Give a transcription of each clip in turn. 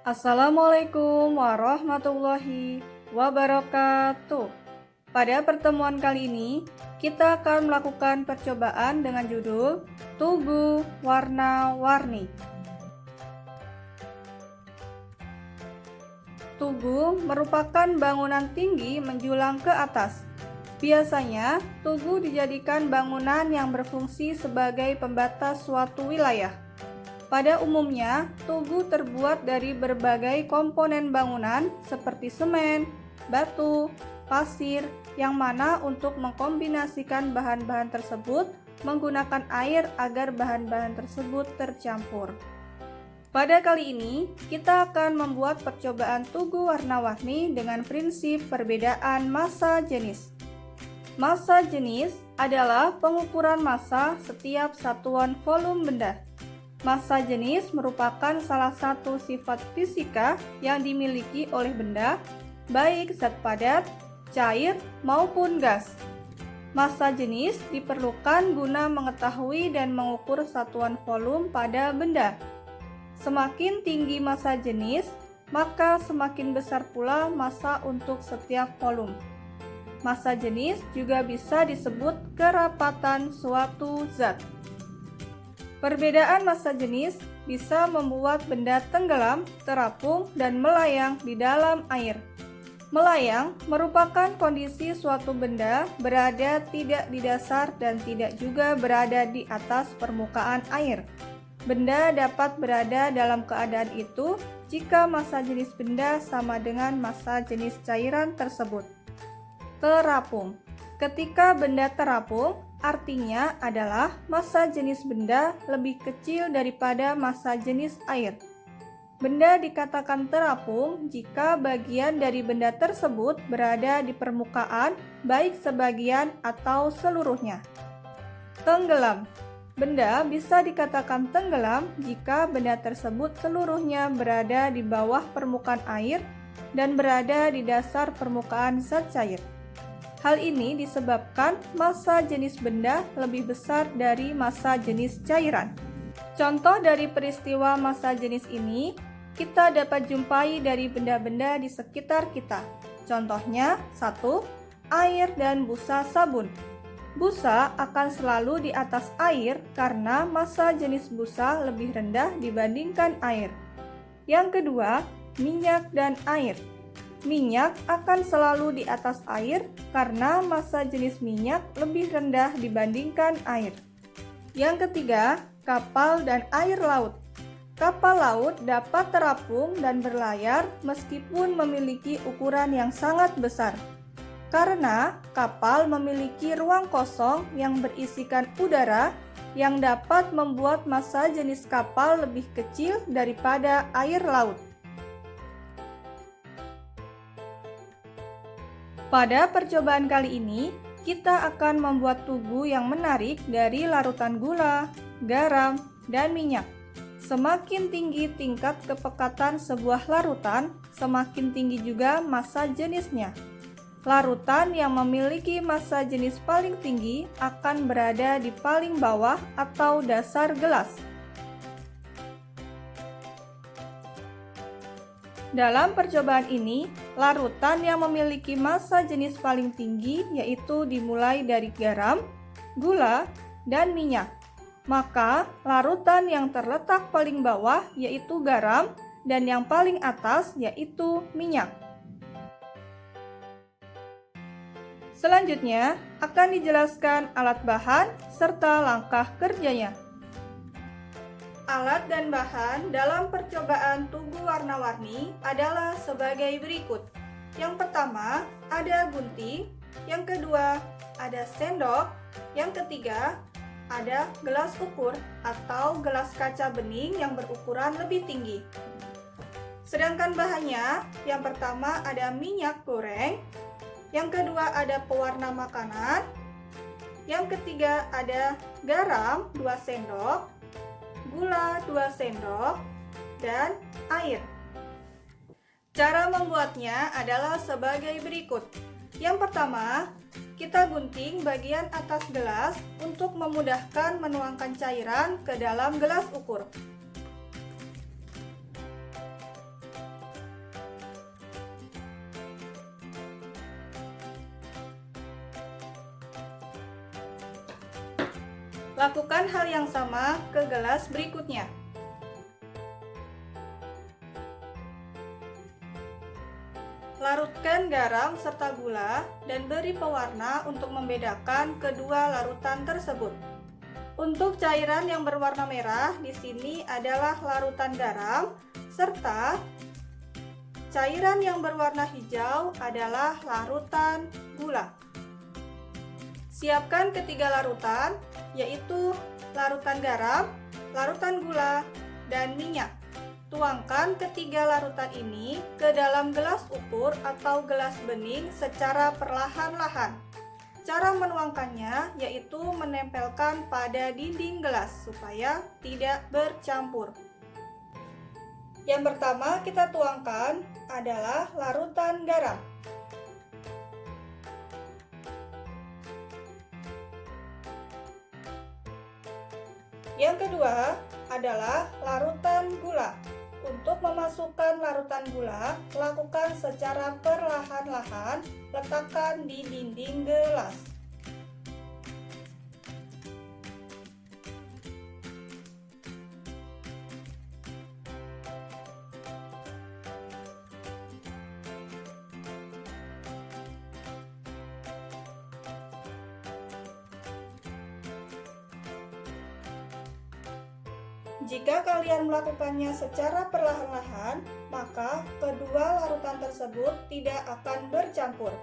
Assalamualaikum warahmatullahi wabarakatuh. Pada pertemuan kali ini, kita akan melakukan percobaan dengan judul Tugu Warna-Warni. Tugu merupakan bangunan tinggi menjulang ke atas. Biasanya, tugu dijadikan bangunan yang berfungsi sebagai pembatas suatu wilayah. Pada umumnya, tugu terbuat dari berbagai komponen bangunan seperti semen, batu, pasir, yang mana untuk mengkombinasikan bahan-bahan tersebut menggunakan air agar bahan-bahan tersebut tercampur. Pada kali ini, kita akan membuat percobaan tugu warna-warni dengan prinsip perbedaan massa jenis. Massa jenis adalah pengukuran massa setiap satuan volume benda. Massa jenis merupakan salah satu sifat fisika yang dimiliki oleh benda, baik zat padat, cair, maupun gas. Massa jenis diperlukan guna mengetahui dan mengukur satuan volume pada benda. Semakin tinggi massa jenis, maka semakin besar pula massa untuk setiap volume. Massa jenis juga bisa disebut kerapatan suatu zat. Perbedaan massa jenis bisa membuat benda tenggelam, terapung, dan melayang di dalam air. Melayang merupakan kondisi suatu benda berada tidak di dasar dan tidak juga berada di atas permukaan air. Benda dapat berada dalam keadaan itu jika massa jenis benda sama dengan massa jenis cairan tersebut. Terapung. Ketika benda terapung, artinya adalah massa jenis benda lebih kecil daripada massa jenis air. Benda dikatakan terapung jika bagian dari benda tersebut berada di permukaan, baik sebagian atau seluruhnya. Tenggelam. Benda bisa dikatakan tenggelam jika benda tersebut seluruhnya berada di bawah permukaan air dan berada di dasar permukaan zat cair. Hal ini disebabkan massa jenis benda lebih besar dari massa jenis cairan. Contoh dari peristiwa massa jenis ini kita dapat jumpai dari benda-benda di sekitar kita. Contohnya, 1. Air dan busa sabun. Busa akan selalu di atas air karena massa jenis busa lebih rendah dibandingkan air. Yang kedua, minyak dan air. Minyak akan selalu di atas air karena massa jenis minyak lebih rendah dibandingkan air. Yang ketiga, kapal dan air laut. Kapal laut dapat terapung dan berlayar meskipun memiliki ukuran yang sangat besar. Karena kapal memiliki ruang kosong yang berisikan udara yang dapat membuat massa jenis kapal lebih kecil daripada air laut. Pada percobaan kali ini, kita akan membuat tugu yang menarik dari larutan gula, garam, dan minyak. Semakin tinggi tingkat kepekatan sebuah larutan, semakin tinggi juga massa jenisnya. Larutan yang memiliki massa jenis paling tinggi akan berada di paling bawah atau dasar gelas. Dalam percobaan ini, larutan yang memiliki massa jenis paling tinggi yaitu dimulai dari garam, gula, dan minyak. Maka, larutan yang terletak paling bawah yaitu garam dan yang paling atas yaitu minyak. Selanjutnya, akan dijelaskan alat bahan serta langkah kerjanya. Alat dan bahan dalam percobaan tugu warna-warni adalah sebagai berikut. Yang pertama, ada gunting. Yang kedua, ada sendok. Yang ketiga, ada gelas ukur atau gelas kaca bening yang berukuran lebih tinggi. Sedangkan bahannya, yang pertama ada minyak goreng. Yang kedua, ada pewarna makanan. Yang ketiga, ada garam 2 sendok. Gula 2 sendok, dan air. Cara membuatnya adalah sebagai berikut. Yang pertama, kita gunting bagian atas gelas untuk memudahkan menuangkan cairan ke dalam gelas ukur. Lakukan hal yang sama ke gelas berikutnya. Larutkan garam serta gula dan beri pewarna untuk membedakan kedua larutan tersebut. Untuk cairan yang berwarna merah di sini adalah larutan garam, serta cairan yang berwarna hijau adalah larutan gula. Siapkan ketiga larutan, yaitu larutan garam, larutan gula, dan minyak. Tuangkan ketiga larutan ini ke dalam gelas ukur atau gelas bening secara perlahan-lahan. Cara menuangkannya yaitu menempelkan pada dinding gelas supaya tidak bercampur. Yang pertama kita tuangkan adalah larutan garam. Yang kedua adalah larutan gula. Untuk memasukkan larutan gula, lakukan secara perlahan-lahan, letakkan di dinding gelas. Jika kalian melakukannya secara perlahan-lahan, maka kedua larutan tersebut tidak akan bercampur.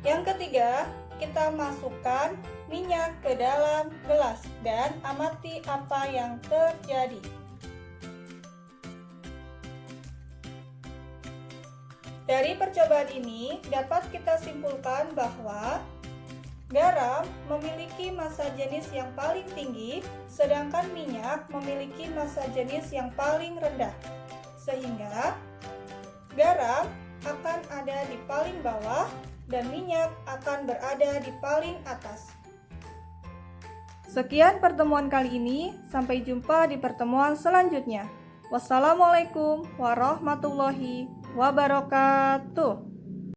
Yang ketiga, kita masukkan minyak ke dalam gelas dan amati apa yang terjadi. Dari percobaan ini, dapat kita simpulkan bahwa garam memiliki massa jenis yang paling tinggi, sedangkan minyak memiliki massa jenis yang paling rendah. Sehingga garam akan ada di paling bawah dan minyak akan berada di paling atas. Sekian pertemuan kali ini, sampai jumpa di pertemuan selanjutnya. Wassalamualaikum warahmatullahi wabarakatuh.